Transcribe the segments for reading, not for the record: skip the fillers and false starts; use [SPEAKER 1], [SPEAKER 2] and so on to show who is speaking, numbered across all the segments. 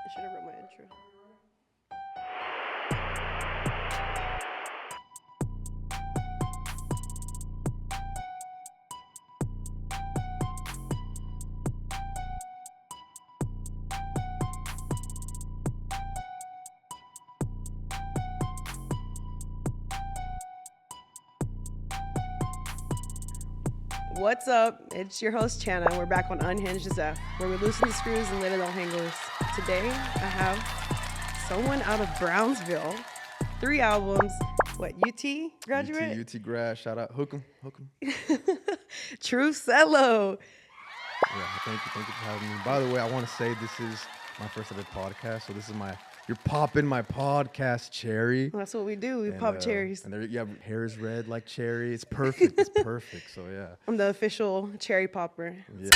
[SPEAKER 1] I should have wrote my intro. What's up? It's your host, Chana. We're back on UNHINGEDASF, where we loosen the screws and let it all hang loose. Today, I have someone out of Brownsville. 3 albums. What, UT graduate?
[SPEAKER 2] UT grad, shout out. Hook 'em.
[SPEAKER 1] True Celo.
[SPEAKER 2] Yeah, thank you for having me. By the way, I want to say this is my first ever podcast, so this is you're popping my podcast cherry.
[SPEAKER 1] That's what we do. We pop cherries.
[SPEAKER 2] And hair is red like cherry. It's perfect. It's perfect. So yeah.
[SPEAKER 1] I'm the official cherry popper.
[SPEAKER 2] Yeah.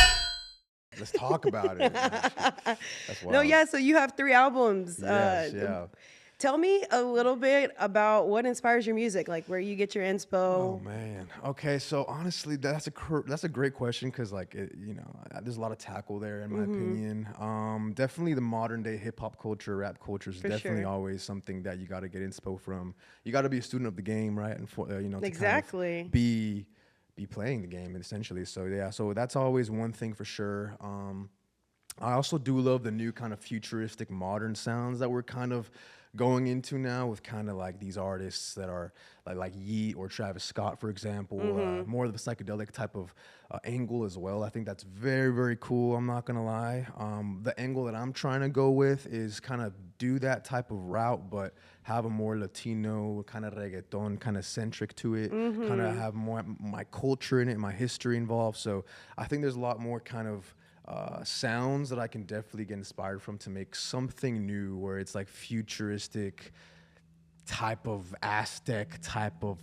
[SPEAKER 2] Let's talk about it. That's wild.
[SPEAKER 1] No, yeah, so you have 3 albums.
[SPEAKER 2] Yes, yeah.
[SPEAKER 1] Tell me a little bit about what inspires your music, like where you get your inspo.
[SPEAKER 2] Oh man. Okay, so honestly, that's a great question because there's a lot of tackle there in my opinion. Definitely the modern day hip hop culture, rap culture is definitely always something that you got to get inspo from. You got to be a student of the game, right? And to
[SPEAKER 1] Exactly.
[SPEAKER 2] kind of be playing the game essentially. So yeah, so that's always one thing for sure. I also do love the new kind of futuristic modern sounds that we're kind of going into now with kind of like these artists that are like Yeet or Travis Scott, for example, more of the psychedelic type of angle as well. I think that's very, very cool. I'm not gonna lie. The angle that I'm trying to go with is kind of do that type of route, but have a more Latino kind of reggaeton kind of centric to it, kind of have more my culture in it, my history involved. So I think there's a lot more kind of sounds that I can definitely get inspired from to make something new where it's like futuristic type of Aztec type of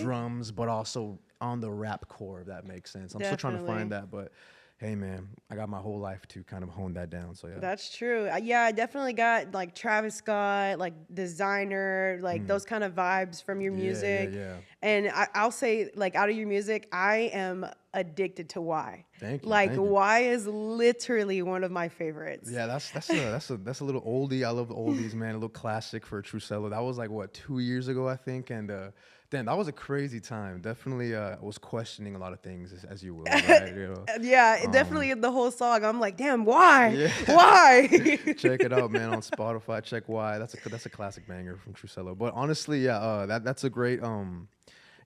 [SPEAKER 2] drums, but also on the rap core, if that makes sense. I'm still trying to find that, but hey man, I got my whole life to kind of hone that down. So yeah.
[SPEAKER 1] That's true. Yeah, I definitely got like Travis Scott, like Designer, like those kind of vibes from your music.
[SPEAKER 2] Yeah.
[SPEAKER 1] And I'll say, like, out of your music, I am addicted to Why.
[SPEAKER 2] Thank you.
[SPEAKER 1] Like,
[SPEAKER 2] thank you.
[SPEAKER 1] Why is literally one of my favorites.
[SPEAKER 2] Yeah, that's a little oldie. I love the oldies, man. A little classic for a True Celo. That was like what 2 years ago, I think, and damn, that was a crazy time. Definitely, was questioning a lot of things, as you will. Right?
[SPEAKER 1] Yeah, definitely in the whole song. I'm like, damn, why? Why?
[SPEAKER 2] Check it out, man, on Spotify. Check Why. That's a classic banger from True Celo. But honestly, yeah, that's a great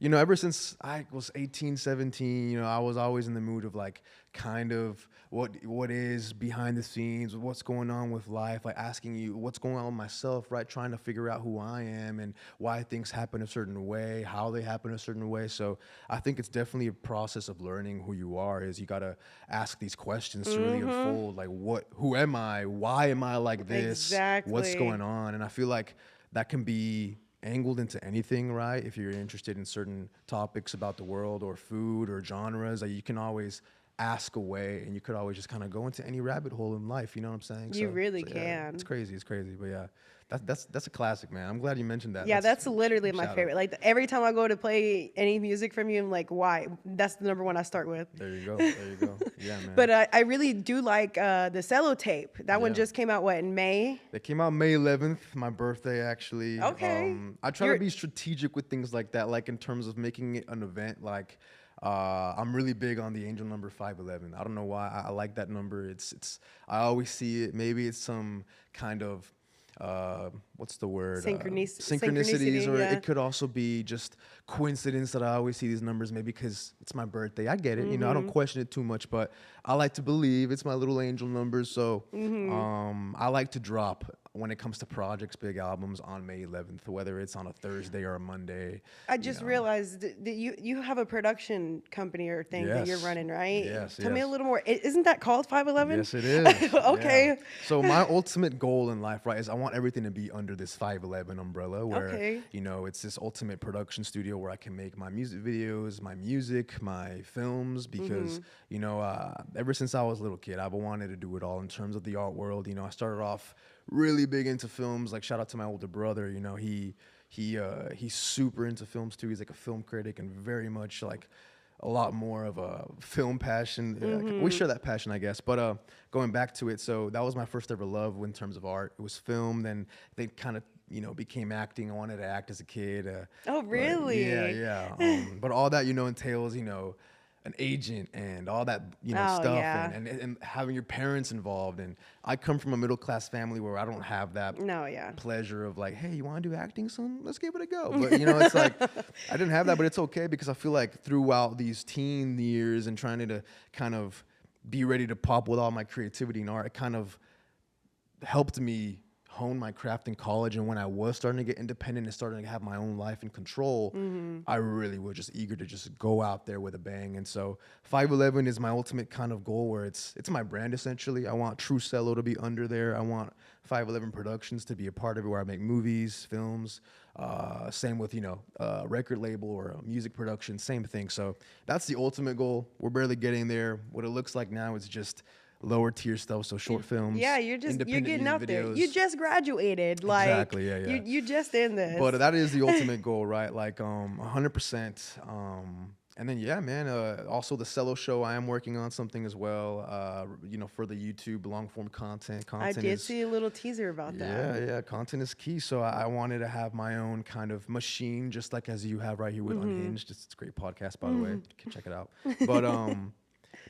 [SPEAKER 2] ever since I was 18, 17, I was always in the mood of like kind of what is behind the scenes, what's going on with life, like asking you what's going on with myself, right? Trying to figure out who I am and why things happen a certain way, how they happen a certain way. So I think it's definitely a process of learning who you are. Is you got to ask these questions to really unfold, like who am I? Why am I like this?
[SPEAKER 1] Exactly.
[SPEAKER 2] What's going on? And I feel like that can be angled into anything, right? If you're interested in certain topics about the world or food or genres, like you can always ask away and you could always just kind of go into any rabbit hole in life, you know what I'm saying?
[SPEAKER 1] You really
[SPEAKER 2] yeah,
[SPEAKER 1] can.
[SPEAKER 2] it's crazy, but yeah, that's a classic, man. I'm glad you mentioned that.
[SPEAKER 1] Yeah, that's literally my favorite. Like every time I go to play any music from you, I'm like, why? That's the number one I start with.
[SPEAKER 2] There you go. Yeah, man.
[SPEAKER 1] But I really do like the Celo tape. That one just came out, what, in May?
[SPEAKER 2] It came out May 11th, my birthday, actually.
[SPEAKER 1] Okay.
[SPEAKER 2] I try to be strategic with things like that, like in terms of making it an event. Like, I'm really big on the angel number 511. I don't know why I like that number. It's I always see it. Maybe it's some kind of what's the word? Synchronicities, or it could also be just coincidence that I always see these numbers, maybe because it's my birthday. I get it, I don't question it too much, but I like to believe it's my little angel numbers. So I like to drop when it comes to projects, big albums on May 11th, whether it's on a Thursday or a Monday.
[SPEAKER 1] I just realized that you have a production company or thing that you're running, right?
[SPEAKER 2] Yes.
[SPEAKER 1] Tell me a little more. Isn't that called 511?
[SPEAKER 2] Yes, it is.
[SPEAKER 1] Okay.
[SPEAKER 2] Yeah. So my ultimate goal in life, right, is I want everything to be under this 511 umbrella where, it's this ultimate production studio where I can make my music videos, my music, my films, because, ever since I was a little kid, I've wanted to do it all in terms of the art world. I started off really big into films. Like, shout out to my older brother. He's super into films too. He's like a film critic and very much like a lot more of a film passion. We share that passion, I guess. But going back to it, so that was my first ever love in terms of art. It was film. Then they kind of, became acting. I wanted to act as a kid.
[SPEAKER 1] Oh, really?
[SPEAKER 2] Yeah. But all that, entails, an agent and all that,
[SPEAKER 1] Oh,
[SPEAKER 2] stuff
[SPEAKER 1] yeah.
[SPEAKER 2] and having your parents involved. And I come from a middle class family where I don't have that
[SPEAKER 1] No, yeah.
[SPEAKER 2] pleasure of like, hey, you want to do acting, son? Let's give it a go. But it's like I didn't have that, but it's okay because I feel like throughout these teen years and trying to kind of be ready to pop with all my creativity and art, it kind of helped me hone my craft in college. And when I was starting to get independent and starting to have my own life and control, I really was just eager to just go out there with a bang. And so 511 is my ultimate kind of goal, where it's my brand essentially. I want True Celo to be under there. I want 511 Productions to be a part of it, where I make movies, films. Same with record label or music production, same thing. So that's the ultimate goal. We're barely getting there. What it looks like now is just lower tier stuff, so short films.
[SPEAKER 1] Yeah, you're getting
[SPEAKER 2] music
[SPEAKER 1] out there.
[SPEAKER 2] videos.
[SPEAKER 1] You just graduated, like
[SPEAKER 2] Exactly, yeah.
[SPEAKER 1] You just in this.
[SPEAKER 2] But that is the ultimate goal, right? Like 100%. And then yeah, man. Also the Cello show, I am working on something as well. For the YouTube long form content.
[SPEAKER 1] I did see a little teaser about that.
[SPEAKER 2] Yeah. Content is key. So I wanted to have my own kind of machine, just like as you have right here with Unhinged. It's a great podcast, by the way. You can check it out.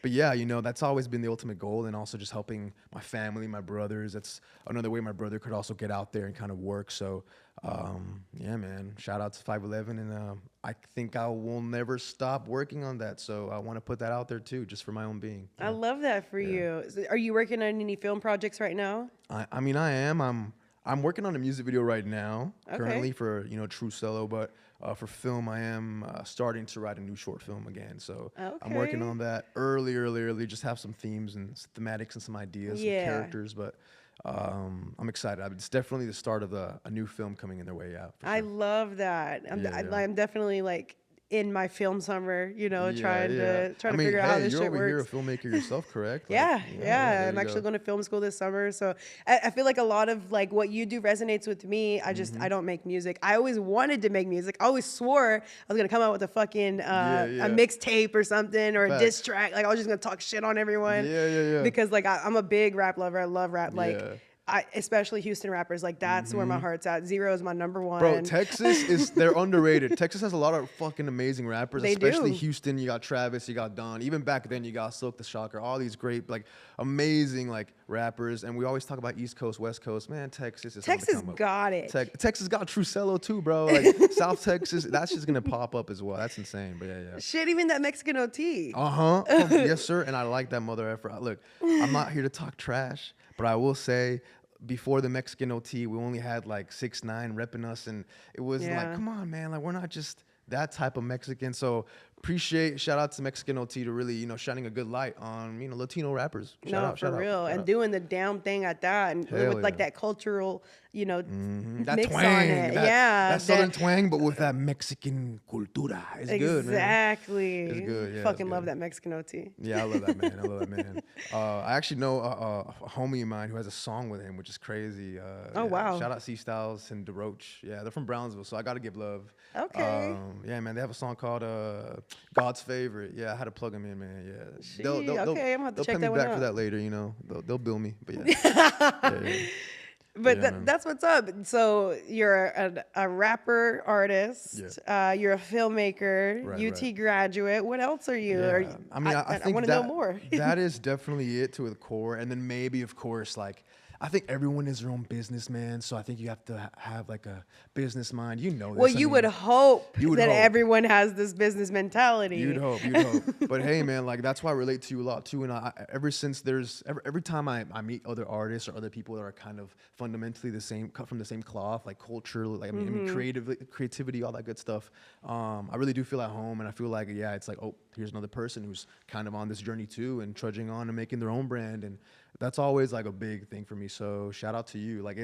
[SPEAKER 2] But yeah, that's always been the ultimate goal, and also just helping my family, my brothers. That's another way my brother could also get out there and kind of work. So, yeah, man, shout out to 511, and I think I will never stop working on that. So I want to put that out there too, just for my own being.
[SPEAKER 1] I love that for you. Are you working on any film projects right now?
[SPEAKER 2] I mean, I am. I'm working on a music video right now, currently for True Celo, but for film, I am starting to write a new short film again. So I'm working on that early. Just have some themes and thematics and some ideas, some characters, but I'm excited. It's definitely the start of a new film coming in their way out.
[SPEAKER 1] I love that. I'm definitely like in my film summer, trying to figure out how this shit works.
[SPEAKER 2] You're over here a filmmaker yourself, correct?
[SPEAKER 1] Yeah. I'm actually going to film school this summer. So I feel like a lot of like what you do resonates with me. I don't make music. I always wanted to make music. I always swore I was going to come out with a fucking a mixtape or something, or a diss track. Like I was just going to talk shit on everyone.
[SPEAKER 2] Yeah.
[SPEAKER 1] Because like I'm a big rap lover. I love rap. Like especially Houston rappers, like that's where my heart's at. Zero is my number one.
[SPEAKER 2] Bro, Texas they're underrated. Texas has a lot of fucking amazing rappers, especially Houston. You got Travis, you got Don. Even back then, you got Silk the Shocker. All these great, like, amazing, like, rappers. And we always talk about East Coast, West Coast. Man, Texas is
[SPEAKER 1] got it.
[SPEAKER 2] Texas got True Celo too, bro. Like South Texas, that's just gonna pop up as well. That's insane. But yeah.
[SPEAKER 1] Shit, even that Mexican OT.
[SPEAKER 2] Yes, sir. And I like that mother effer. Look, I'm not here to talk trash, but I will say, before the Mexican OT, we only had like 6ix9ine repping us, and it was like, come on, man, like we're not just that type of Mexican. So shout out to Mexican OT to really, shining a good light on, Latino rappers. Shout out.
[SPEAKER 1] And doing the damn thing at that, and with like that cultural,
[SPEAKER 2] that
[SPEAKER 1] mix
[SPEAKER 2] twang,
[SPEAKER 1] on it.
[SPEAKER 2] that southern twang, but with that Mexican cultura. It's good, man.
[SPEAKER 1] Exactly.
[SPEAKER 2] It's good, yeah.
[SPEAKER 1] Fucking love that Mexican OT.
[SPEAKER 2] Yeah, I love that man. I actually know a homie of mine who has a song with him, which is crazy.
[SPEAKER 1] Wow.
[SPEAKER 2] Shout out C Styles and DeRoach. Yeah, they're from Brownsville, so I got to give love.
[SPEAKER 1] Okay.
[SPEAKER 2] Yeah, man, they have a song called God's Favorite. Yeah, I had to plug them in, man. Yeah.
[SPEAKER 1] I'm gonna have to check that one out.
[SPEAKER 2] They'll pay me back for that later, They'll bill me, but yeah.
[SPEAKER 1] But that's what's up. So you're a rapper, artist. You're a filmmaker, UT graduate. What else are you?
[SPEAKER 2] Yeah. I
[SPEAKER 1] want to know more.
[SPEAKER 2] That is definitely it to the core. And then maybe, of course, like, I think everyone is their own businessman, so I think you have to have like a business mind. You know this.
[SPEAKER 1] Well, you would hope that everyone has this business mentality.
[SPEAKER 2] You'd hope. But hey, man, like that's why I relate to you a lot too. And every time I meet other artists or other people that are kind of fundamentally the same, cut from the same cloth, like culture, like I mean creativity, all that good stuff. I really do feel at home, and I feel like it's like, oh, here's another person who's kind of on this journey too, and trudging on and making their own brand, and that's always like a big thing for me. So shout out to you. Like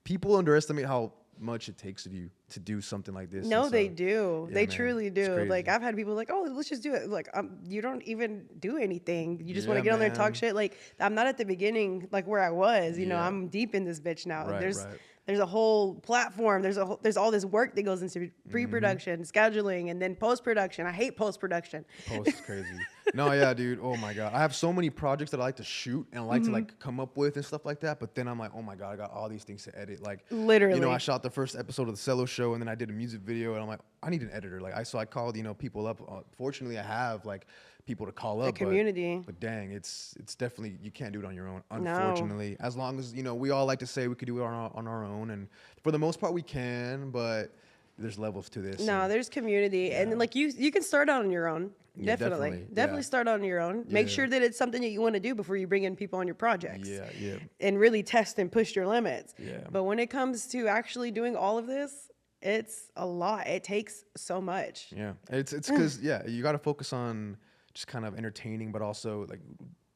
[SPEAKER 2] people underestimate how much it takes of you to do something like this.
[SPEAKER 1] No, they do.
[SPEAKER 2] Yeah,
[SPEAKER 1] they
[SPEAKER 2] man,
[SPEAKER 1] truly do. Like I've had people like, oh, let's just do it. Like you don't even do anything. You just want to get on there and talk shit. Like I'm not at the beginning, like where I was. I'm deep in this bitch now. There's There's a whole platform. There's all this work that goes into pre-production, scheduling, and then post-production. I hate post-production.
[SPEAKER 2] Post is crazy. No, yeah, dude. Oh my god, I have so many projects that I like to shoot and I like to like come up with and stuff like that. But then I'm like, oh my god, I got all these things to edit. Like,
[SPEAKER 1] Literally,
[SPEAKER 2] you know, I shot the first episode of the Celo show and then I did a music video and I'm like, I need an editor. Like, I called, you know, people up. Fortunately, I have like people to call up.
[SPEAKER 1] the community.
[SPEAKER 2] But dang, it's definitely, you can't do it on your own. Unfortunately, as long as, you know, we all like to say we could do it on our own, and for the most part we can, but there's levels to this.
[SPEAKER 1] No, there's community, and like you can start out on your own.
[SPEAKER 2] Yeah,
[SPEAKER 1] Definitely start on your own. Make sure that it's something that you want to do before you bring in people on your projects.
[SPEAKER 2] Yeah.
[SPEAKER 1] And really test and push your limits.
[SPEAKER 2] Yeah.
[SPEAKER 1] But when it comes to actually doing all of this, it's a lot. It takes so much.
[SPEAKER 2] Yeah, it's because you got to focus on just kind of entertaining, but also like,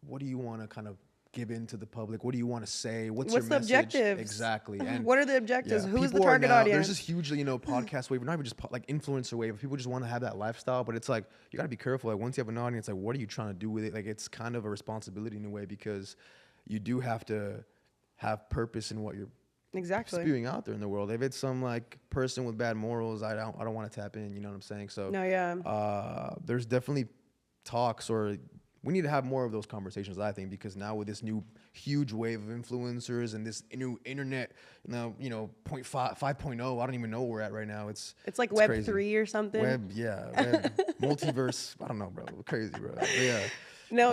[SPEAKER 2] what do you want to kind of give into the public? What do you want to say? What's your
[SPEAKER 1] the
[SPEAKER 2] message?
[SPEAKER 1] objectives?
[SPEAKER 2] Exactly. And
[SPEAKER 1] what are the objectives? Who's the
[SPEAKER 2] people
[SPEAKER 1] target
[SPEAKER 2] now,
[SPEAKER 1] audience?
[SPEAKER 2] There's this huge, you know, podcast wave, not even just like influencer wave. People just want to have that lifestyle, but it's like, you got to be careful. Like, once you have an audience, like, what are you trying to do with it? Like, it's kind of a responsibility in a way, because you do have to have purpose in what you're spewing out there in the world. If it's some like person with bad morals, I don't want to tap in. You know what I'm saying? So there's definitely talks, or we need to have more of those conversations, I think, because now with this new huge wave of influencers and this new internet, now, you know, 5.0, I don't even know where we're at right now. It's
[SPEAKER 1] like Web 3 or something.
[SPEAKER 2] Web, multiverse. I don't know, bro. Crazy, bro. But yeah.
[SPEAKER 1] No,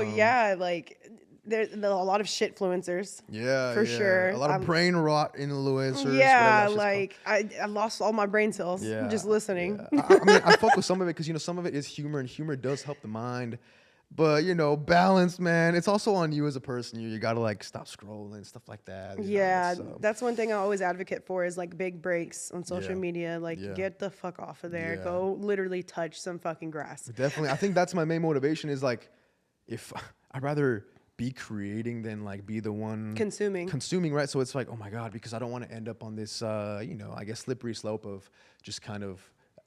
[SPEAKER 1] like there's a lot of shitfluencers.
[SPEAKER 2] Yeah,
[SPEAKER 1] for sure.
[SPEAKER 2] A lot of brain rot influencers.
[SPEAKER 1] Yeah, like I lost all my brain cells just listening.
[SPEAKER 2] Yeah. I mean, I fuck with some of it because, you know, some of it is humor, and humor does help the mind. But, you know, balance, man. It's also on you as a person. You got to, like, stop scrolling, stuff like that.
[SPEAKER 1] Yeah, that's one thing I always advocate for, is, like, big breaks on social media. Like, get the fuck off of there. Go literally touch some fucking grass.
[SPEAKER 2] Definitely. I think that's my main motivation, is, like, if I'd rather be creating than, like, be the one consuming, right? So it's like, oh my god, because I don't want to end up on this you know, I guess slippery slope of just kind of,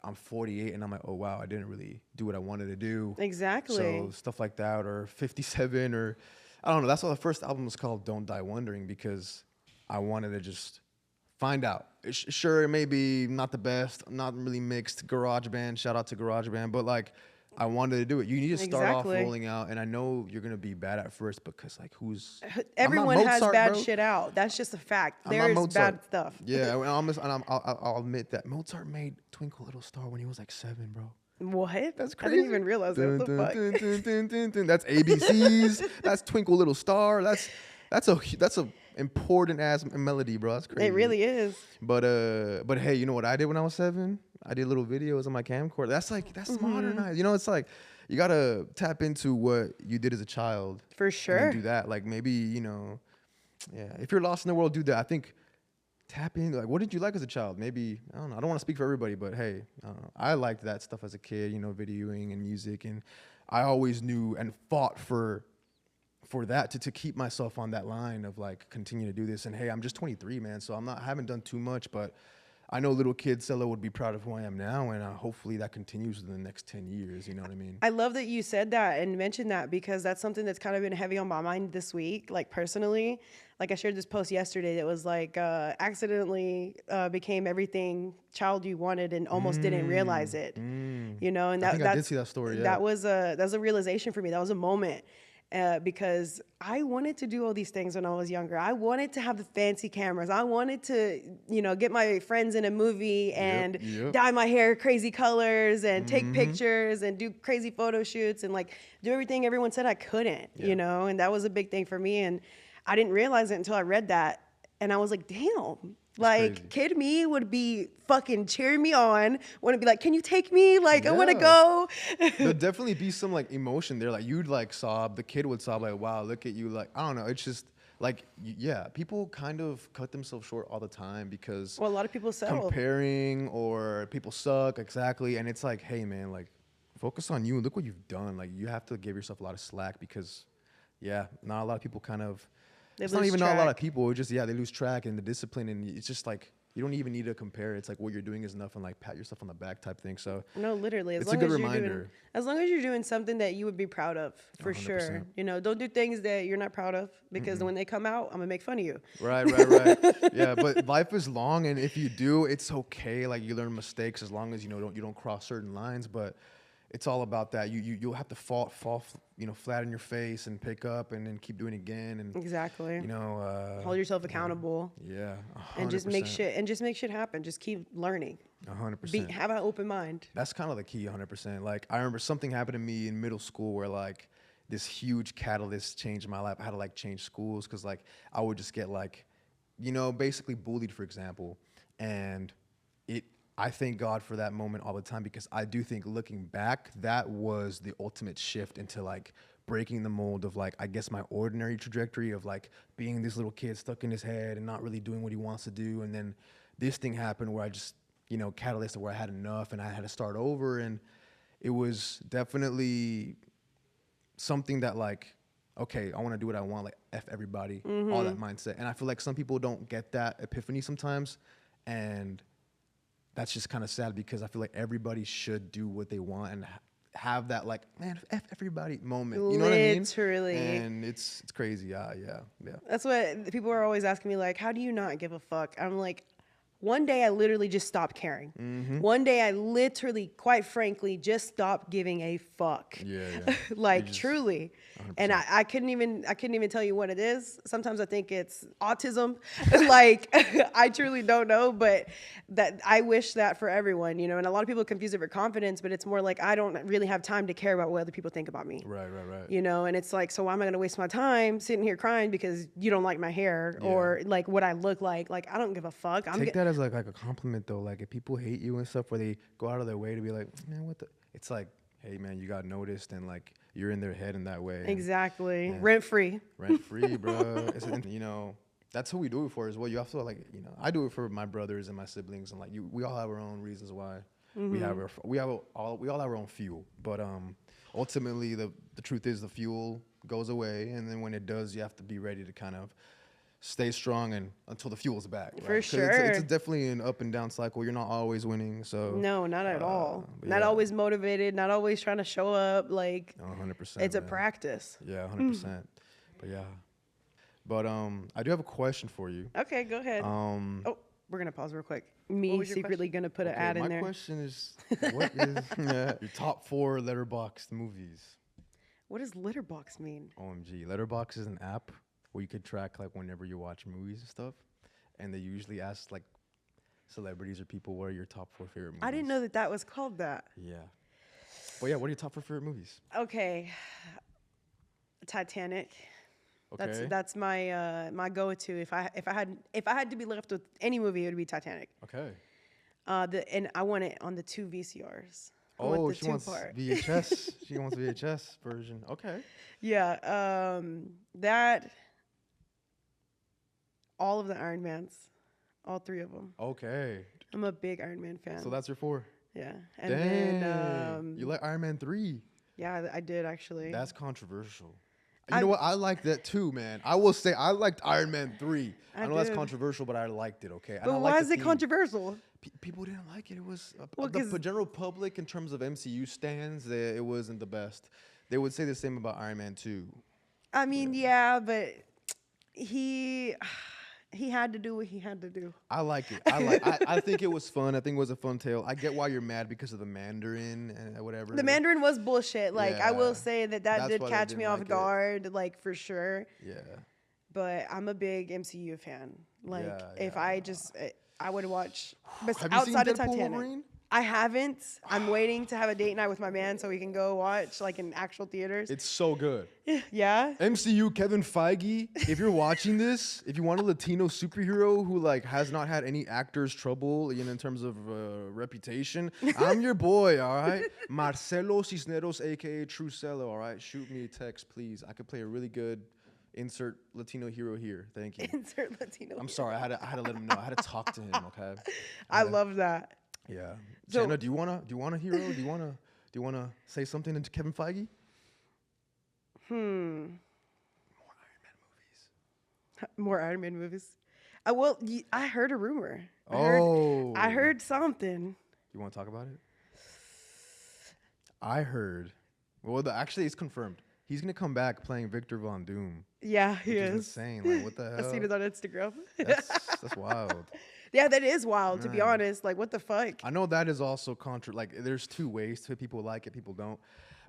[SPEAKER 2] I'm 48 and I'm like, oh wow, I didn't really do what I wanted to do.
[SPEAKER 1] Exactly.
[SPEAKER 2] So stuff like that, or 57, or I don't know. That's why the first album was called Don't Die Wondering, because I wanted to just find out. Sure, it may be not the best, not really mixed. GarageBand, shout out to GarageBand, but like, I wanted to do it. You need to start off rolling out, and I know you're gonna be bad at first, because like,
[SPEAKER 1] everyone has bad shit out. That's just a fact. There's bad stuff.
[SPEAKER 2] Yeah, I'll admit that Mozart made Twinkle Little Star when he was like 7, bro.
[SPEAKER 1] What?
[SPEAKER 2] That's crazy.
[SPEAKER 1] I didn't even realize that. What the fuck?
[SPEAKER 2] That's ABCs. That's Twinkle Little Star. That's a important ass melody, bro. That's crazy.
[SPEAKER 1] It really is.
[SPEAKER 2] But hey, you know what I did when I was 7? I did little videos on my camcorder. That's modernized. You know, it's like, you gotta tap into what you did as a child.
[SPEAKER 1] For sure.
[SPEAKER 2] And do that. Like, maybe, you know, if you're lost in the world, do that. I think tap in. Like, what did you like as a child? Maybe, I don't know. I don't want to speak for everybody, but hey, I don't know. I liked that stuff as a kid. You know, videoing and music, and I always knew and fought for that to keep myself on that line of like, continue to do this. And hey, I'm just 23, man, so I haven't done too much, but I know little kid Celo would be proud of who I am now, and hopefully that continues in the next 10 years. You know what I mean?
[SPEAKER 1] I love that you said that and mentioned that, because that's something that's kind of been heavy on my mind this week. Like, personally, like, I shared this post yesterday that was like, accidentally became everything child you wanted and almost didn't realize it. You know, and I
[SPEAKER 2] did see that story. Yeah.
[SPEAKER 1] That was a realization for me. That was a moment. Because I wanted to do all these things when I was younger. I wanted to have the fancy cameras. I wanted to, you know, get my friends in a movie and dye my hair crazy colors and take pictures and do crazy photo shoots and like do everything everyone said I couldn't, you know, and that was a big thing for me. And I didn't realize it until I read that. And I was like, damn. Like, kid me would be fucking cheering me on, want to be like, can you take me? Like, I want to go.
[SPEAKER 2] There'd definitely be some, like, emotion there. Like, you'd, like, sob. The kid would sob, like, wow, look at you. Like, I don't know. It's just, like, yeah, people kind of cut themselves short all the time because...
[SPEAKER 1] Well, a lot of people settle.
[SPEAKER 2] Comparing, or people suck, exactly. And it's like, hey, man, like, focus on you. Look what you've done. Like, you have to give yourself a lot of slack because, yeah, not a lot of people kind of... It's not even not a lot of people. It's just, they lose track and the discipline, and it's just like, You don't even need to compare. It's like what you're doing is enough, and like pat yourself on the back type thing. So
[SPEAKER 1] No, literally.
[SPEAKER 2] it's a good reminder.
[SPEAKER 1] As long as you're doing something that you would be proud of, for sure.
[SPEAKER 2] 100%.
[SPEAKER 1] You know, don't do things that you're not proud of, because when they come out, I'm gonna make fun of you.
[SPEAKER 2] Right, right, right. Yeah, but life is long, and if you do, it's okay. Like you learn mistakes as long as you don't cross certain lines. But it's all about that. You'll have to fall flat on your face and pick up and then keep doing it again. And
[SPEAKER 1] Exactly. Hold
[SPEAKER 2] you
[SPEAKER 1] yourself accountable.
[SPEAKER 2] yeah, 100%.
[SPEAKER 1] And just make shit happen. Just keep learning.
[SPEAKER 2] 100%.
[SPEAKER 1] Have an open mind.
[SPEAKER 2] That's kind of the key, 100%. Like I remember something happened to me in middle school where like this huge catalyst changed my life. I had to like change schools because like I would just get like, basically bullied, for example, and I thank God for that moment all the time, because I do think looking back, that was the ultimate shift into like breaking the mold of like, I guess, my ordinary trajectory of like being this little kid stuck in his head and not really doing what he wants to do. And then this thing happened where I just, catalyst where I had enough and I had to start over. And it was definitely something that like, okay, I want to do what I want, like F everybody, all that mindset. And I feel like some people don't get that epiphany sometimes. And that's just kind of sad, because I feel like everybody should do what they want and have that like, man, F everybody moment. You know what I mean?
[SPEAKER 1] Literally.
[SPEAKER 2] And it's crazy. Yeah.
[SPEAKER 1] That's what people are always asking me, like, how do you not give a fuck? I'm like, one day I literally just stopped caring. One day I literally, quite frankly, just stopped giving a fuck.
[SPEAKER 2] Yeah.
[SPEAKER 1] Like truly. 100%. And I couldn't even tell you what it is. Sometimes I think it's autism. Like I truly don't know, but that I wish that for everyone, and a lot of people confuse it for confidence, but it's more like I don't really have time to care about what other people think about me.
[SPEAKER 2] Right.
[SPEAKER 1] And it's like, so why am I going to waste my time sitting here crying because you don't like my hair or like what I look like? Like, I don't give a fuck.
[SPEAKER 2] Take that as like a compliment though. Like if people hate you and stuff, where they go out of their way to be like, man, what the? It's like, hey man, you got noticed, and like you're in their head in that way.
[SPEAKER 1] Exactly.
[SPEAKER 2] And
[SPEAKER 1] Rent free,
[SPEAKER 2] bro. That's who we do it for as well. You also like, I do it for my brothers and my siblings, and like we all have our own reasons why. We all have our own fuel, but ultimately the truth is the fuel goes away, and then when it does, you have to be ready to kind of stay strong and until the fuel's back. Right?
[SPEAKER 1] For sure.
[SPEAKER 2] It's definitely an up and down cycle. You're not always winning. So
[SPEAKER 1] no, not at all. Not always motivated. Not always trying to show up. Like
[SPEAKER 2] 100%.
[SPEAKER 1] It's a practice.
[SPEAKER 2] Yeah, 100%. But yeah. But I do have a question for you.
[SPEAKER 1] Okay, go ahead. We're gonna pause real quick. Me secretly gonna put an ad in there.
[SPEAKER 2] My question is, what is your top 4 Letterboxd movies?
[SPEAKER 1] What does Letterboxd mean?
[SPEAKER 2] OMG, Letterboxd is an app where you could track like whenever you watch movies and stuff, and they usually ask like celebrities or people, what are your top 4 favorite movies?
[SPEAKER 1] I didn't know that was called that.
[SPEAKER 2] Yeah. But yeah, what are your top 4 favorite movies?
[SPEAKER 1] Okay. Titanic.
[SPEAKER 2] Okay.
[SPEAKER 1] That's my my go-to. If I had to be left with any movie, it would be Titanic.
[SPEAKER 2] Okay.
[SPEAKER 1] And I want it on the 2 VCRs.
[SPEAKER 2] Oh, she wants VHS. She wants VHS version. Okay.
[SPEAKER 1] Yeah. That. All of the Iron Mans, all 3 of them.
[SPEAKER 2] Okay.
[SPEAKER 1] I'm a big Iron Man fan.
[SPEAKER 2] So that's your 4.
[SPEAKER 1] Yeah. And
[SPEAKER 2] Dang.
[SPEAKER 1] then
[SPEAKER 2] You like Iron Man 3?
[SPEAKER 1] Yeah, I did actually.
[SPEAKER 2] That's controversial. You know what? I like that too, man. I will say I liked Iron Man 3. I know that's controversial, but I liked it, okay?
[SPEAKER 1] But why is it controversial?
[SPEAKER 2] People didn't like it. It was the general public, in terms of MCU stands, it wasn't the best. They would say the same about Iron Man 2.
[SPEAKER 1] I mean, yeah, but he had to do what he had to do.
[SPEAKER 2] I like it. I think it was fun. I think it was a fun tale. I get why you're mad because of the Mandarin and whatever.
[SPEAKER 1] The Mandarin was bullshit. Like, I will say that did catch me off guard, like, for sure.
[SPEAKER 2] Yeah.
[SPEAKER 1] But I'm a big MCU fan. Like, if I would watch
[SPEAKER 2] Have you
[SPEAKER 1] outside
[SPEAKER 2] seen
[SPEAKER 1] of
[SPEAKER 2] Deadpool
[SPEAKER 1] Titanic.
[SPEAKER 2] Wolverine?
[SPEAKER 1] I haven't. I'm waiting to have a date night with my man so we can go watch, like, in actual theaters.
[SPEAKER 2] It's so good.
[SPEAKER 1] Yeah?
[SPEAKER 2] MCU, Kevin Feige, if you're watching this, if you want a Latino superhero who, like, has not had any actors trouble, in terms of reputation, I'm your boy, all right? Marcelo Cisneros, a.k.a. True Celo, all right? Shoot me a text, please. I could play a really good insert Latino hero here. Thank you.
[SPEAKER 1] Insert Latino
[SPEAKER 2] I'm sorry. I had to let him know. I had to talk to him, okay?
[SPEAKER 1] I love that.
[SPEAKER 2] Yeah.
[SPEAKER 1] So,
[SPEAKER 2] Jenna, do you want a hero? Do you wanna say something to Kevin Feige? More Iron Man movies.
[SPEAKER 1] More Iron Man movies. Well, I heard a rumor.
[SPEAKER 2] Oh,
[SPEAKER 1] I heard something.
[SPEAKER 2] you want to talk about it? I heard. Well, actually, it's confirmed. He's gonna come back playing Victor Von Doom,
[SPEAKER 1] Yeah, he
[SPEAKER 2] which is
[SPEAKER 1] is.
[SPEAKER 2] insane. Like, what the
[SPEAKER 1] I seen
[SPEAKER 2] hell?
[SPEAKER 1] it on Instagram.
[SPEAKER 2] That's wild.
[SPEAKER 1] Yeah, that is wild, to be
[SPEAKER 2] Man.
[SPEAKER 1] honest. Like, what the fuck?
[SPEAKER 2] I know that is also like, there's two ways to it. People like it, people don't.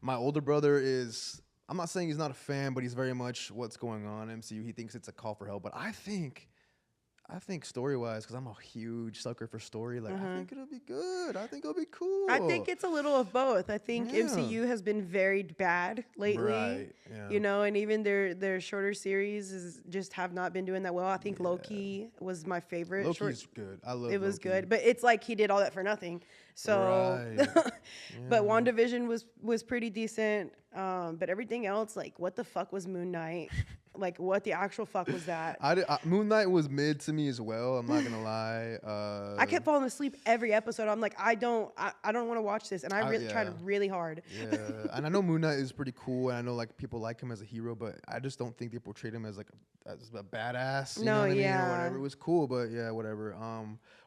[SPEAKER 2] My older brother is. I'm not saying he's not a fan, but he's very much what's going on in MCU. He thinks it's a call for help, but I think story-wise, because I'm a huge sucker for story, like, I think it'll be good. I think it'll be cool.
[SPEAKER 1] I think it's a little of both. I think
[SPEAKER 2] Yeah.
[SPEAKER 1] MCU has been very bad lately.
[SPEAKER 2] Right, yeah.
[SPEAKER 1] You know, and even their shorter series just have not been doing that well. I think Loki was my favorite.
[SPEAKER 2] Loki's good. I love
[SPEAKER 1] It was
[SPEAKER 2] Loki.
[SPEAKER 1] good, but it's like he did all that for nothing. So,
[SPEAKER 2] Right.
[SPEAKER 1] but WandaVision was pretty decent. But everything else, like, what the fuck was Moon Knight? Like, what the actual fuck was that?
[SPEAKER 2] Moon Knight was mid to me as well. I'm not gonna lie.
[SPEAKER 1] I kept falling asleep every episode. I'm like, I don't want to watch this, and I really tried really hard.
[SPEAKER 2] Yeah, and I know Moon Knight is pretty cool, and I know like people like him as a hero, but I just don't think they portrayed him as like as a badass. You know what I mean? Or whatever. It was cool, but yeah, whatever.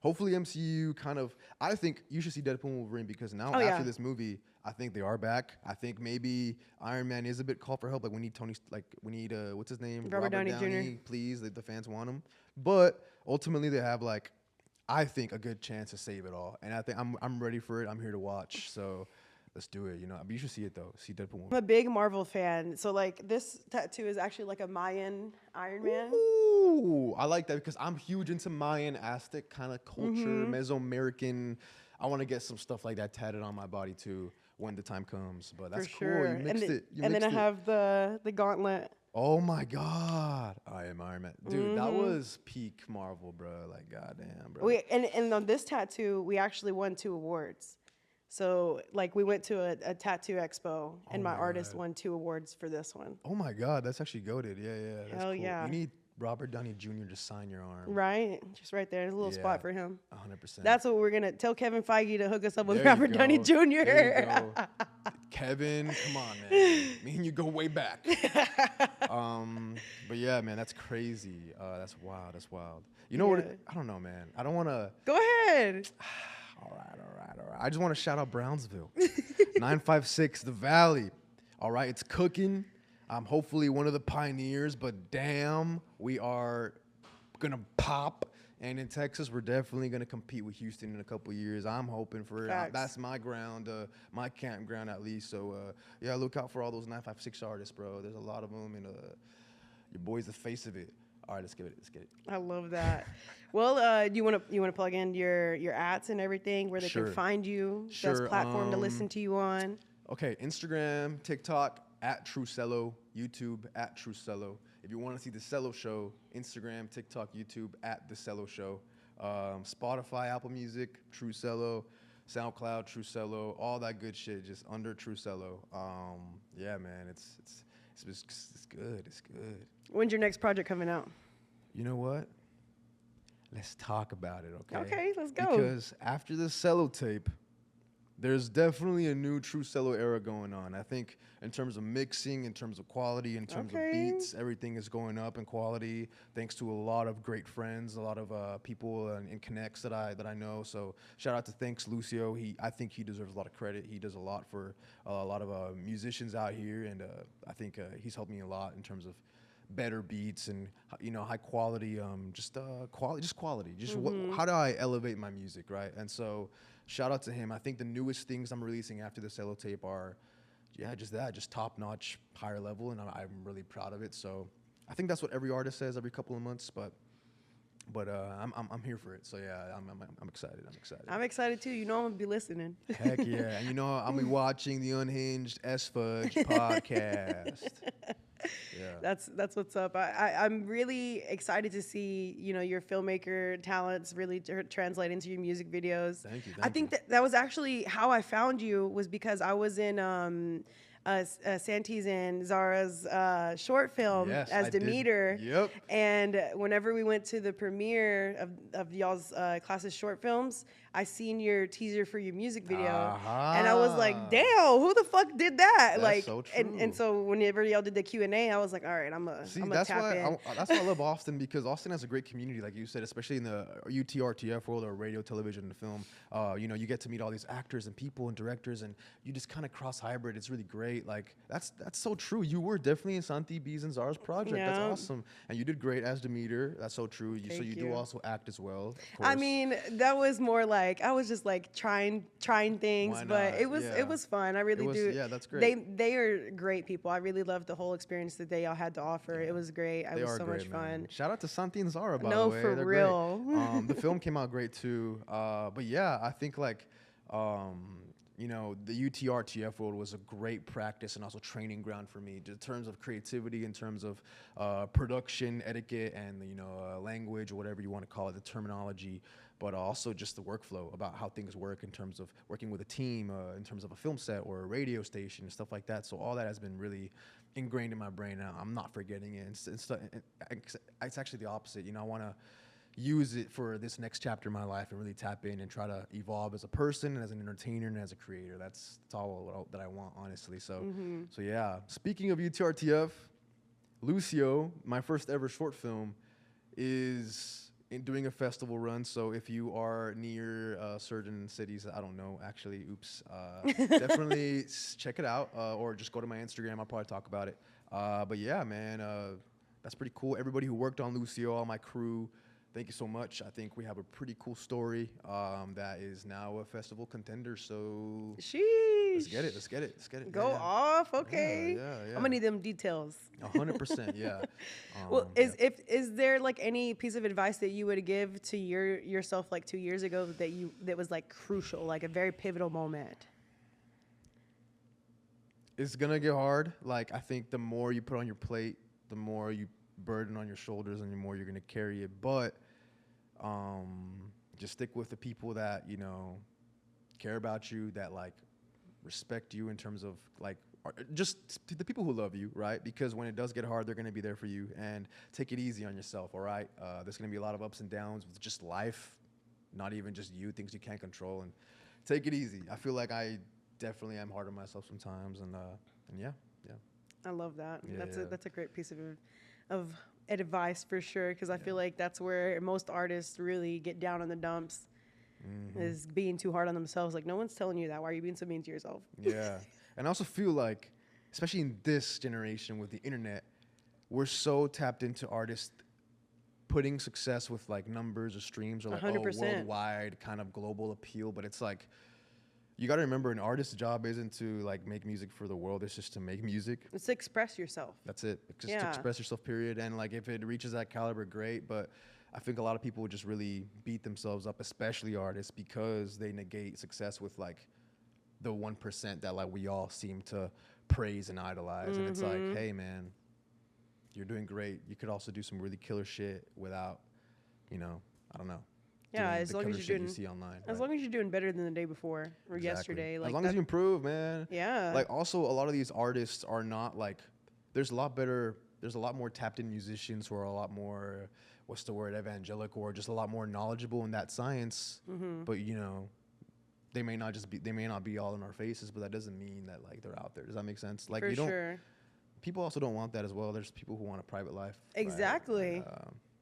[SPEAKER 2] Hopefully MCU kind of. I think you should see Deadpool and Wolverine because now after this movie, I think they are back. I think maybe Iron Man is a bit call for help. Like we need what's his name?
[SPEAKER 1] Robert Downey Jr.
[SPEAKER 2] Please, the fans want him. But ultimately they have like, I think a good chance to save it all. And I think I'm ready for it. I'm here to watch. So let's do it. You know, but you should see it though. See Deadpool.
[SPEAKER 1] I'm a big Marvel fan, so like this tattoo is actually like a Mayan Iron Man.
[SPEAKER 2] Ooh, I like that because I'm huge into Mayan Aztec kind of culture, Mesoamerican. I want to get some stuff like that tatted on my body too when the time comes. But that's
[SPEAKER 1] For sure.
[SPEAKER 2] cool. You mixed it.
[SPEAKER 1] And then I have the gauntlet.
[SPEAKER 2] Oh my God, I am Iron Man, dude. That was peak Marvel, bro. Like, goddamn, bro.
[SPEAKER 1] And on this tattoo, we actually won 2 awards. So like we went to a tattoo expo, and my artist won 2 awards for this one.
[SPEAKER 2] Oh my God, that's actually goated. Yeah, that's
[SPEAKER 1] Hell
[SPEAKER 2] cool.
[SPEAKER 1] yeah.
[SPEAKER 2] You need Robert Downey Jr. to sign your arm.
[SPEAKER 1] Right, just right there, there's a little spot for him.
[SPEAKER 2] 100%.
[SPEAKER 1] That's what we're gonna tell Kevin Feige to hook us up with
[SPEAKER 2] There you
[SPEAKER 1] Robert Downey
[SPEAKER 2] go.
[SPEAKER 1] Jr.
[SPEAKER 2] There you go. Kevin, come on, man. Me and you go way back. But yeah, man, that's crazy. That's wild. That's wild. You know what? I don't know, man. I don't want to.
[SPEAKER 1] Go ahead.
[SPEAKER 2] All right. I just want to shout out Brownsville. 956, the Valley. All right, it's cooking. I'm hopefully one of the pioneers, but damn, we are going to pop. And in Texas, we're definitely going to compete with Houston in a couple years. I'm hoping for it. That's my ground, my campground at least. So, yeah, look out for all those 956 artists, bro. There's a lot of them, and your boy's the face of it. All right, let's get it.
[SPEAKER 1] I love that. Well, you want to plug in your ats and everything where they can find you? Best platform to listen to you on.
[SPEAKER 2] Okay, Instagram, TikTok at True Celo, YouTube at True Celo. If you want to see the Celo Show, Instagram, TikTok, YouTube at the Celo Show. Spotify, Apple Music, True Celo, SoundCloud, True Celo, all that good shit just under True Celo. Yeah, man, it's good. It's good.
[SPEAKER 1] When's your next project coming out?
[SPEAKER 2] You know what? Let's talk about it, okay?
[SPEAKER 1] Okay, let's go.
[SPEAKER 2] Because after the Celo tape, there's definitely a new True Celo era going on. I think in terms of mixing, in terms of quality, in terms of beats, everything is going up in quality thanks to a lot of great friends, a lot of people and connects that I know. So shout out to Thanks Lucio. I think he deserves a lot of credit. He does a lot for a lot of musicians out here, and I think he's helped me a lot in terms of better beats and high quality, quality. How do I elevate my music, right? And so shout out to him. I think the newest things I'm releasing after the Celo tape are, just top notch, higher level, and I'm really proud of it. So I think that's what every artist says every couple of months, but I'm here for it. So yeah, I'm excited.
[SPEAKER 1] I'm excited too. I'm gonna be listening.
[SPEAKER 2] Heck yeah, and I'll be watching the Unhinged Fudge podcast. Yeah.
[SPEAKER 1] That's what's up. I'm really excited to see your filmmaker talents really translate into your music videos.
[SPEAKER 2] Thank you.
[SPEAKER 1] I think that was actually how I found you, was because I was in Santi's and Zara's short film
[SPEAKER 2] Yes,
[SPEAKER 1] as
[SPEAKER 2] I did.
[SPEAKER 1] Demeter.
[SPEAKER 2] Yep.
[SPEAKER 1] And whenever we went to the premiere of y'all's class's short films, I seen your teaser for your music video, and I was like, "Damn, who the fuck did that?"
[SPEAKER 2] That's
[SPEAKER 1] like,
[SPEAKER 2] so
[SPEAKER 1] and
[SPEAKER 2] true.
[SPEAKER 1] so whenever y'all did the Q&A, I was like, "All right,
[SPEAKER 2] See,
[SPEAKER 1] I'm a
[SPEAKER 2] that's
[SPEAKER 1] tap
[SPEAKER 2] why
[SPEAKER 1] in."
[SPEAKER 2] that's why I love Austin, because Austin has a great community, like you said, especially in the UTRTF world, or radio, television, and film. You know, you get to meet all these actors and people and directors, and you just kind of cross hybrid. It's really great. Like that's so true. You were definitely in Santi B's and Zara's project. That's
[SPEAKER 1] Yeah.
[SPEAKER 2] awesome, and you did great as Demeter. That's so true. So
[SPEAKER 1] Thank
[SPEAKER 2] you do
[SPEAKER 1] you.
[SPEAKER 2] also act as well. Of
[SPEAKER 1] I
[SPEAKER 2] course.
[SPEAKER 1] mean, that was more like I was just like trying things,
[SPEAKER 2] Why
[SPEAKER 1] but
[SPEAKER 2] not?
[SPEAKER 1] it
[SPEAKER 2] Yeah.
[SPEAKER 1] was fun. I
[SPEAKER 2] It
[SPEAKER 1] really
[SPEAKER 2] was,
[SPEAKER 1] do.
[SPEAKER 2] yeah, that's great.
[SPEAKER 1] They are great people. I really loved the whole experience that they all had to offer. It
[SPEAKER 2] Yeah.
[SPEAKER 1] was great. It
[SPEAKER 2] They
[SPEAKER 1] was
[SPEAKER 2] are
[SPEAKER 1] so
[SPEAKER 2] great,
[SPEAKER 1] much
[SPEAKER 2] man.
[SPEAKER 1] fun.
[SPEAKER 2] Shout out to Santi and Zara, by the
[SPEAKER 1] No,
[SPEAKER 2] way.
[SPEAKER 1] for
[SPEAKER 2] They're
[SPEAKER 1] real.
[SPEAKER 2] great. The film came out great too. But yeah, I think like, you know, the UTRTF world was a great practice and also training ground for me in terms of creativity, in terms of production, etiquette, and language, or whatever you want to call it, the terminology, but also just the workflow about how things work in terms of working with a team, in terms of a film set or a radio station and stuff like that. So all that has been really ingrained in my brain now. I'm not forgetting it. It's actually the opposite. You know, I want to use it for this next chapter in my life and really tap in and try to evolve as a person, and as an entertainer, and as a creator. That's all that I want, honestly. So, so yeah. Speaking of UTRTF, Lucio, my first ever short film, is doing a festival run. So if you are near certain cities, I don't know, actually, oops, definitely check it out, or just go to my Instagram. I'll probably talk about it. But yeah, man, that's pretty cool. Everybody who worked on Lucio, all my crew, thank you so much. I think we have a pretty cool story that is now a festival contender. So
[SPEAKER 1] Sheesh.
[SPEAKER 2] let's get it. Let's get it. Let's get it.
[SPEAKER 1] Go
[SPEAKER 2] Yeah.
[SPEAKER 1] off, okay.
[SPEAKER 2] Yeah, yeah.
[SPEAKER 1] I'm gonna need them details.
[SPEAKER 2] 100%. Yeah.
[SPEAKER 1] Well,
[SPEAKER 2] Yeah.
[SPEAKER 1] is there like any piece of advice that you would give to yourself like 2 years ago that was like crucial, like a very pivotal moment?
[SPEAKER 2] It's gonna get hard. Like, I think the more you put on your plate, the more you burden on your shoulders, and the more you're gonna carry it. But just stick with the people that care about you, that like respect you in terms of like just the people who love you, right? Because when it does get hard, they're gonna be there for you. And take it easy on yourself, all right? There's gonna be a lot of ups and downs with just life, not even just you, things you can't control. And take it easy. I feel like I definitely am hard on myself sometimes, and yeah.
[SPEAKER 1] I love that.
[SPEAKER 2] Yeah,
[SPEAKER 1] That's a great piece of advice for sure, because I feel like that's where most artists really get down in the dumps, is being too hard on themselves. Like, no one's telling you that. Why are you being so mean to yourself?
[SPEAKER 2] Yeah. And I also feel like, especially in this generation with the internet, we're so tapped into artists putting success with like numbers or streams, or like
[SPEAKER 1] 100%.
[SPEAKER 2] worldwide kind of global appeal. But it's like, you got to remember, an artist's job isn't to like make music for the world. It's just to make music.
[SPEAKER 1] It's to express yourself.
[SPEAKER 2] That's it. Just
[SPEAKER 1] Yeah.
[SPEAKER 2] to express yourself, period. And like, if it reaches that caliber, great. But I think a lot of people would just really beat themselves up, especially artists, because they negate success with like the 1% that like we all seem to praise and idolize. And it's like, hey man, you're doing great. You could also do some really killer shit without, I don't know.
[SPEAKER 1] Yeah,
[SPEAKER 2] doing
[SPEAKER 1] as
[SPEAKER 2] the
[SPEAKER 1] long as
[SPEAKER 2] killer
[SPEAKER 1] you're
[SPEAKER 2] shit
[SPEAKER 1] doing
[SPEAKER 2] you see online.
[SPEAKER 1] as long as you're doing better than the day before or
[SPEAKER 2] Exactly.
[SPEAKER 1] yesterday. Like
[SPEAKER 2] as long as you improve, man.
[SPEAKER 1] Yeah.
[SPEAKER 2] Like, also, a lot of these artists are not like, there's a lot more tapped in musicians who are a lot more, what's the word, evangelical, or just a lot more knowledgeable in that science. But they may not be all in our faces, but that doesn't mean that like they're out there. Does that make sense? Like,
[SPEAKER 1] for sure.
[SPEAKER 2] people also don't want that as well. There's people who want a private life. right?
[SPEAKER 1] Exactly.
[SPEAKER 2] And,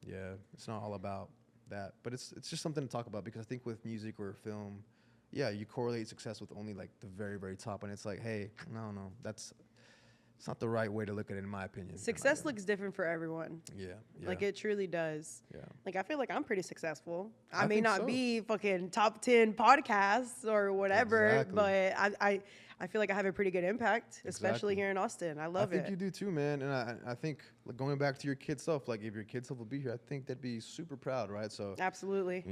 [SPEAKER 2] yeah, it's not all about that, but it's just something to talk about, because I think with music or film, yeah, you correlate success with only like the very, very top, and it's like, hey, no, it's not the right way to look at it, in my opinion.
[SPEAKER 1] Success looks different for everyone.
[SPEAKER 2] Yeah.
[SPEAKER 1] Like, it truly does.
[SPEAKER 2] Yeah.
[SPEAKER 1] Like, I feel like I'm pretty successful.
[SPEAKER 2] I
[SPEAKER 1] I may
[SPEAKER 2] think
[SPEAKER 1] not
[SPEAKER 2] so.
[SPEAKER 1] be fucking top 10 podcasts or whatever,
[SPEAKER 2] Exactly.
[SPEAKER 1] but I feel like I have a pretty good impact, especially
[SPEAKER 2] Exactly.
[SPEAKER 1] here in Austin. I
[SPEAKER 2] I
[SPEAKER 1] love
[SPEAKER 2] think
[SPEAKER 1] it.
[SPEAKER 2] you do too, man. And I think, like, going back to your kid self, like, if your kid self would be here, I think they'd be super proud, right? So,
[SPEAKER 1] Absolutely.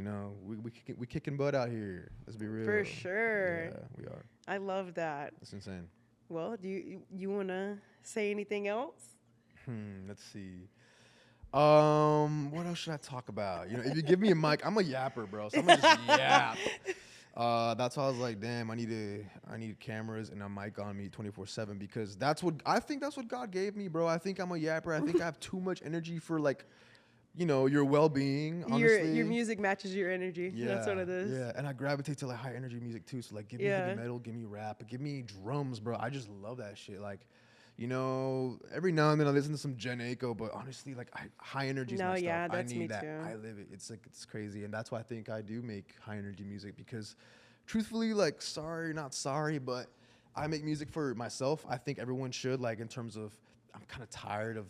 [SPEAKER 2] we kicking butt out here. Let's be real.
[SPEAKER 1] For sure.
[SPEAKER 2] Yeah, we are.
[SPEAKER 1] I love that.
[SPEAKER 2] It's insane.
[SPEAKER 1] Well, do you want to say anything else?
[SPEAKER 2] Let's see. What else should I talk about? If you give me a mic, I'm a yapper, bro. So I'm gonna just yap. That's why I was like, damn, I need cameras and a mic on me 24/7 because that's what God gave me, bro. I think I'm a yapper. I think I have too much energy for like, your well-being. Honestly,
[SPEAKER 1] Your music matches your energy. That's what it is.
[SPEAKER 2] Yeah, and I gravitate to like high energy music too. So like, give me heavy metal, give me rap, give me drums, bro. I just love that shit. Like, every now and then I listen to some Jen Aiko, but honestly, like high energy is my stuff.
[SPEAKER 1] That's
[SPEAKER 2] I need
[SPEAKER 1] me
[SPEAKER 2] that.
[SPEAKER 1] too.
[SPEAKER 2] I live it. It's like it's crazy, and that's why I think I do make high energy music because, truthfully, like not sorry, but I make music for myself. I think everyone should. Like in terms of, I'm kind of tired of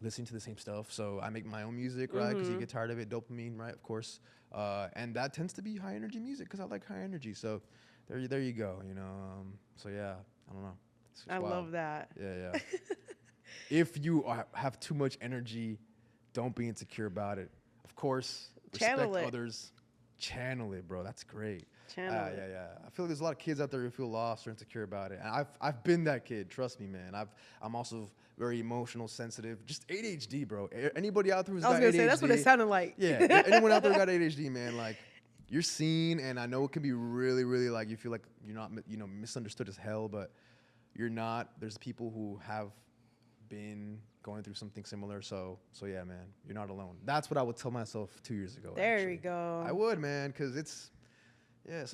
[SPEAKER 2] listening to the same stuff, so I make my own music, right? Because you get tired of it, dopamine, right? Of course, and that tends to be high energy music because I like high energy. So there you go. So yeah, I don't know.
[SPEAKER 1] I love that.
[SPEAKER 2] Yeah. If you have too much energy, don't be insecure about it. Of course, respect others. Channel it, bro. That's great.
[SPEAKER 1] Channel it.
[SPEAKER 2] Yeah. I feel like there's a lot of kids out there who feel lost or insecure about it. And I've been that kid. Trust me, man. I'm also very emotional, sensitive. Just ADHD, bro. Anybody out there who's got ADHD? I was gonna say
[SPEAKER 1] that's what it sounded like.
[SPEAKER 2] Yeah. Anyone out there got ADHD, man? Like, you're seen, and I know it can be really, really like you feel like you're not, misunderstood as hell, but you're not. There's people who have been going through something similar. So yeah, man, you're not alone. That's what I would tell myself 2 years ago.
[SPEAKER 1] There we go.
[SPEAKER 2] I would, man, because it's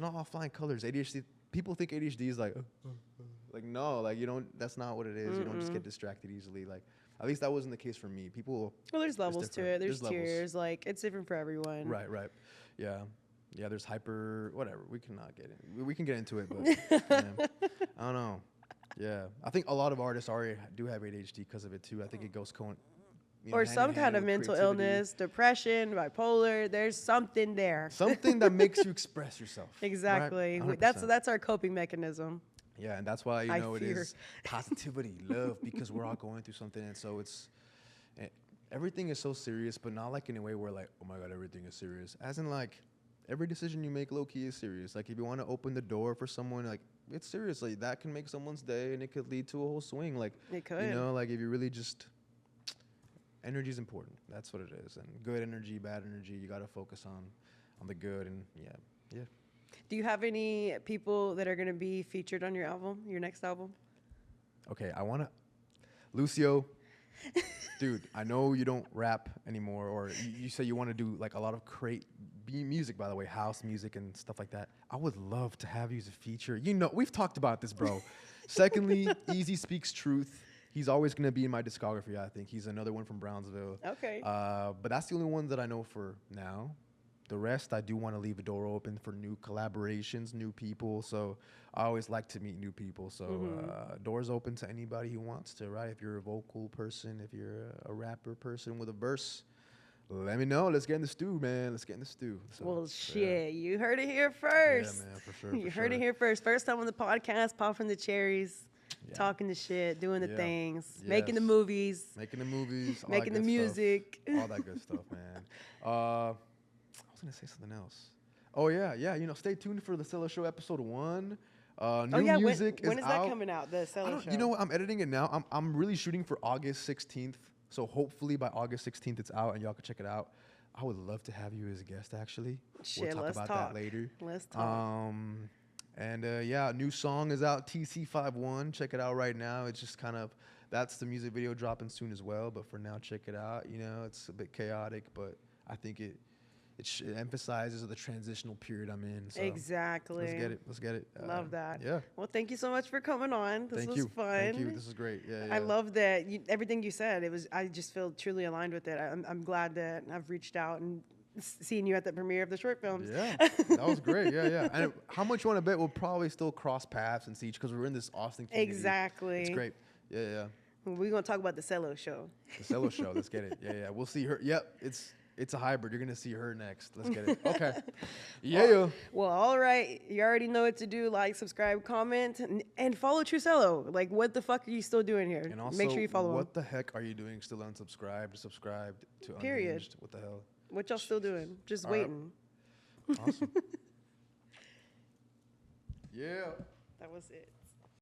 [SPEAKER 2] not all flying colors. ADHD, people think ADHD is like no, like you don't. That's not what it is. You don't just get distracted easily. Like at least that wasn't the case for me. People.
[SPEAKER 1] Well, there's levels to it. There's tiers. Like it's different for everyone.
[SPEAKER 2] Right. Yeah. There's hyper. Whatever. We cannot get in. We can get into it, but I don't know. Yeah, I think a lot of artists do have ADHD because of it too. I think it goes
[SPEAKER 1] or some kind of mental illness, depression, bipolar. There's something there.
[SPEAKER 2] Something that makes you express yourself.
[SPEAKER 1] Exactly.
[SPEAKER 2] Right?
[SPEAKER 1] That's our coping mechanism.
[SPEAKER 2] Yeah, and that's why it is positivity, love, because we're all going through something, and so everything is so serious, but not like in a way where like, oh my god, everything is serious. As in like every decision you make low key is serious. Like if you want to open the door for someone, like it's seriously that can make someone's day and it could lead to a whole swing. Like
[SPEAKER 1] it could.
[SPEAKER 2] Like if you really just energy is important. That's what it is. And good energy, bad energy, you got to focus on the good. And yeah.
[SPEAKER 1] Do you have any people that are going to be featured on your next album?
[SPEAKER 2] Okay, I want to Lucio. Dude, I know you don't rap anymore, or you say you want to do like a lot of music, by the way, house music and stuff like that. I would love to have you as a feature. We've talked about this, bro. Secondly, Easy Speaks Truth. He's always going to be in my discography, I think. He's another one from Brownsville.
[SPEAKER 1] Okay.
[SPEAKER 2] But that's the only one that I know for now. The rest, I do want to leave a door open for new collaborations, new people. So I always like to meet new people. So doors open to anybody who wants to, right? If you're a vocal person, if you're a rapper person with a verse, let me know. Let's get in the stew, man. Let's get in the stew.
[SPEAKER 1] So, shit. You heard it here first.
[SPEAKER 2] Yeah, man, for sure.
[SPEAKER 1] You heard it here first. First time on the podcast, popping the cherries. Yeah. Talking the shit, doing the things, making the movies.
[SPEAKER 2] Making the movies.
[SPEAKER 1] Making the music.
[SPEAKER 2] All that good stuff, man. I was going to say something else. Oh, yeah. Stay tuned for the Celo Show episode 1. New music
[SPEAKER 1] when is that coming out, the Celo Show?
[SPEAKER 2] You know what? I'm editing it now. I'm really shooting for August 16th. So hopefully by August 16th it's out and y'all can check it out. I would love to have you as a guest, actually.
[SPEAKER 1] Shit,
[SPEAKER 2] we'll talk about that later.
[SPEAKER 1] Let's talk.
[SPEAKER 2] New song is out, TC51. Check it out right now. It's just that's the music video dropping soon as well. But for now, check it out. It's a bit chaotic, but I think it emphasizes the transitional period I'm in. So
[SPEAKER 1] exactly.
[SPEAKER 2] Let's get it.
[SPEAKER 1] Love that.
[SPEAKER 2] Yeah.
[SPEAKER 1] Well, thank you so much for coming on. This was fun.
[SPEAKER 2] Thank you. This is great. Yeah.
[SPEAKER 1] I love that everything you said. I just feel truly aligned with it. I'm glad that I've reached out and seen you at the premiere of the short films.
[SPEAKER 2] Yeah, that was great. Yeah. And how much you want to bet we'll probably still cross paths and see each because we're in this Austin community.
[SPEAKER 1] Exactly.
[SPEAKER 2] It's great. Yeah.
[SPEAKER 1] We're gonna talk about the Celo Show.
[SPEAKER 2] The Celo Show. Let's get it. Yeah. We'll see her. Yep. It's a hybrid. You're going to see her next. Let's get it. Okay. Yeah.
[SPEAKER 1] Well, all right. You already know what to do. Like, subscribe, comment, and follow True Celo. Like, what the fuck are you still doing here?
[SPEAKER 2] And also,
[SPEAKER 1] make sure you follow
[SPEAKER 2] what the heck are you doing still unsubscribed, subscribed to
[SPEAKER 1] Period.
[SPEAKER 2] Unhinged? What the hell?
[SPEAKER 1] What y'all still doing? Just waiting.
[SPEAKER 2] Awesome. Yeah.
[SPEAKER 1] That was it.